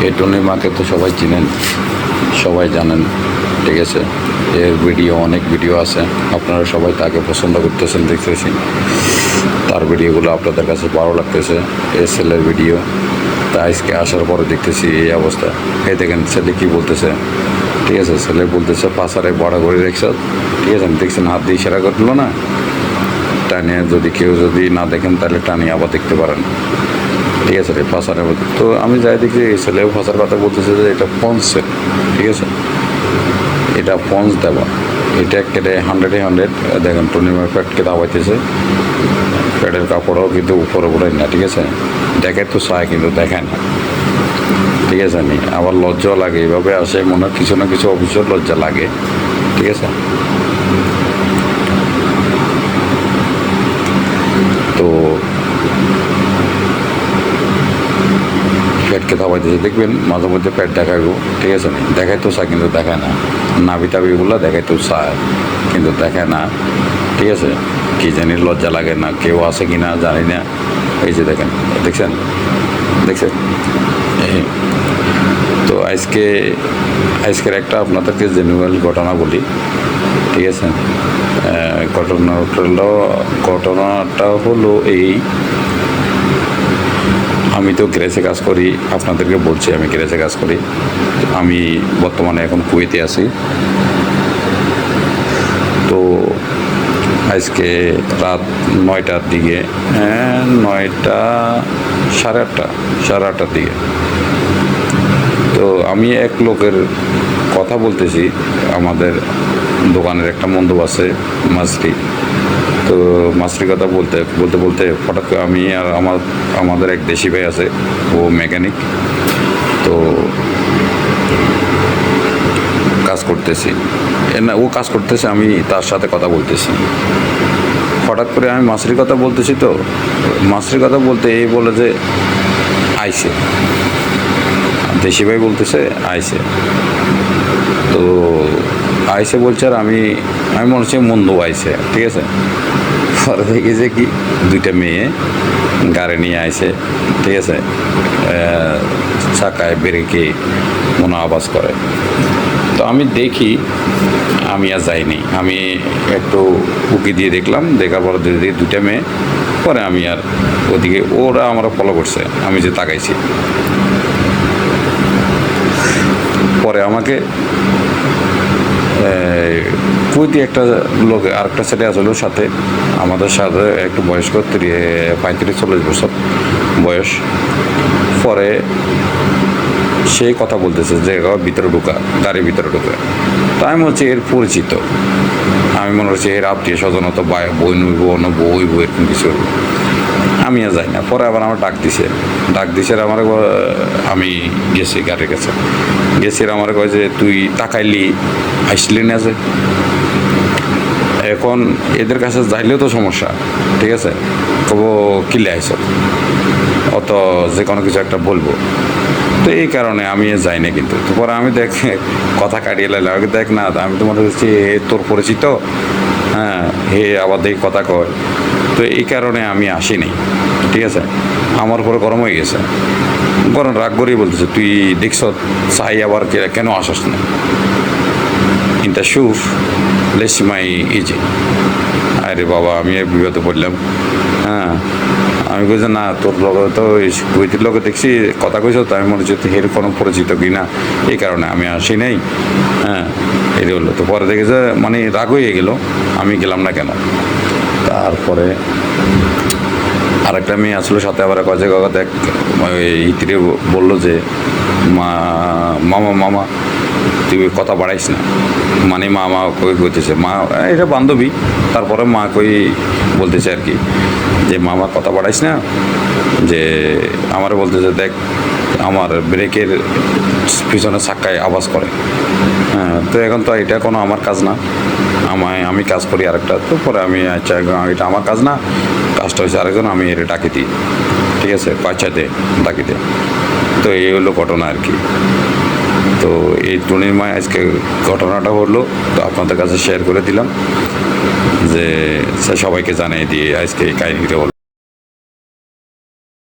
এই টুনির মাকে তো সবাই চিনেন, সবাই জানেন, ঠিক আছে। এর ভিডিও, অনেক ভিডিও আছে, আপনারা সবাই তাকে পছন্দ করতেছেন, দেখতেছি তার ভিডিওগুলো আপনাদের কাছে ভালো লাগতেছে। এই ছেলের ভিডিও, তা আজকে আসার পরে দেখতেছি এই অবস্থা। এই দেখেন ছেলে কী বলতেছে, ঠিক আছে। ছেলে বলতেছে পাশারে বড় করে রেখছ, ঠিক আছে। দেখছেন হাত দিয়ে ইশারা করলো না, টানিয়ে যদি কেউ যদি না দেখেন তাহলে টানিয়ে আবার দেখতে পারেন, ঠিক আছে রে। ফাঁসার মধ্যে তো আমি যাই দেখি এই ছেলেও ফাঁসার কথা বলতেছে যে এটা পঞ্চের, ঠিক আছে, এটা পঞ্চ দেওয়া, এটা কেটে 100-100 দেখেন টুর্নিমেন্ট প্যাটকে দাবাইতেছে। প্যাডের কাপড়ও কিন্তু উপরে উপরে না, ঠিক আছে। দেখে তো চায় কিন্তু দেখায় না, ঠিক আছে। নি আবার লজ্জাও লাগে, এইভাবে আসে মনে হয় কিছু না কিছু অফিসের লজ্জা লাগে, ঠিক আছে। তো পেটকে দাবাইতেছে, দেখবেন মাঝে মধ্যে পেট দেখাবো, ঠিক আছে। না দেখাই তো চায় কিন্তু দেখায় না, নাবি টাবিগুলো দেখাই তো চায় কিন্তু দেখায় না, ঠিক আছে। কি জানি লজ্জা লাগে না, কেউ আছে কি না জানি না। এই যে দেখেন, দেখছেন দেখছেন। তো আজকের একটা আপনাদেরকে জেনুয়াল ঘটনা বলি, ঠিক আছে। ঘটনাটা হলো এই, আমি তো গ্যারেজে কাজ করি, আপনাদেরকে বলছি আমি গ্যারেজে কাজ করি। আমি বর্তমানে এখন কুয়েতে আছি। তো আজকে রাত 9টার দিকে, 9টা, সাড়ে আটটার দিকে, তো আমি এক লোকের কথা বলতেছি। আমাদের দোকানের একটা মণ্ডপ আছে মাছরি, তো মাছরির কথা বলতে বলতে বলতে হঠাৎ করে আমি আর আমাদের এক দেশি ভাই আছে, ও মেকানিক, তো কাজ করতেছি না, ও কাজ করতেছে, আমি তার সাথে কথা বলতেছি। হঠাৎ করে আমি মাছরির কথা বলতেছি, তো মাছরির কথা বলতে এই বলে যে আইসে, দেশি ভাই বলতেছে আইসে। তো আইসে বলছে, আর আমি মনে হচ্ছে মন্দ আইসে, ঠিক আছে। পরে দেখি যে কি দুইটা মেয়ে গাড়ি নিয়ে আইসে, ঠিক আছে। চাকায় ব্রেকে মনে আওয়াজ করে। তো আমি দেখি, আমি আর যাইনি, আমি একটু উকি দিয়ে দেখলাম, দেখার পরে দেখি দুইটা মেয়ে। পরে আমি আর ওদিকে, ওরা আমরা ফলো করছে, আমি যে তাকাইছি। পরে আমাকে কুইতি একটা লোক, আরেকটা ছেলে আসলো সাথে, আমাদের সাথে একটু বয়স্ক, 35-40 বছর বয়স। পরে সে কথা বলতেছে যে ভিতরে ঢোকা, গাড়ির ভিতরে ঢোকা। তো আমি হচ্ছে এর পরিচিত, আমি মনে হচ্ছে এর আত্মীয় স্বজন, তো বই নইব না বই এরকম কিছু। আমি আর যাই না। পরে আবার আমার ডাক দিছে আমার, আমি গেছি গাড়ির কাছে, গেছি। আমার কয় যে তুই তাকাইলি, আসলি না যে। এখন এদের কাছে যাইলেও তো সমস্যা, ঠিক আছে। কব কিলে আইস, অত যে কোনো কিছু একটা বলবো। তো এই কারণে আমি যাই না। কিন্তু পরে আমি দেখ কথা কাটিয়ে লাইলাম, আগে দেখ না, আমি তো মনে হচ্ছে তোর পরিচিত, হ্যাঁ, হে আবার দেখি কথা কয়। তো এই কারণে আমি আসিনি, ঠিক আছে। আমার উপরে গরম হয়ে গেছে, গরম রাগ করেই বলতেছে তুই দেখছ চাই আবার কেন আসস না, ইনটা শুভ লেস মাই ইজি। আরে বাবা, আমি বিপদে পড়লাম। হ্যাঁ, আমি বলছি না, তোর লগে তো কুইতির লগে দেখছি কথা কইছ, তো আমি মনে হচ্ছে হের কোনো পরিচিত কি না, এই কারণে আমি আসি নাই। হ্যাঁ, এটা হলো। তো পরে দেখেছে মানে রাগ হয়ে গেল, আমি গেলাম না কেন। তারপরে আরেকটা মেয়ে আসলো সাথে, আবার কাজে কাকা দেখ, ইতিরে বললো যে মামা তুই কথা বাড়াইস না, মানে মা কই কইতেছে, মা এটা বান্ধবী, তারপরে মা কই বলতেছে আর কি, যে মামা কথা বাড়াইস না, যে আমার বলতেছে দেখ আমার ব্রেকের পিছনে চাক্কায় আওয়াজ করে। হ্যাঁ, তো এখন তো এটা কোনো আমার কাজ না, আমি কাজ করি আরেকটা। তো পরে আমি আচ্ছা, এটা আমার কাজ না, কাজটা হয়েছে আরেকজন, আমি এটা ডাকি দিই, ঠিক আছে, পয়সাতে ডাকি দিই। তো এই হলো ঘটনা আর কি। তো এই টুনির মায় আজকে ঘটনাটা হলো, তো আপনাদের কাছে শেয়ার করে দিলাম, যে সবাইকে জানিয়ে দিয়ে আজকে এই কাহিনিটা হলো।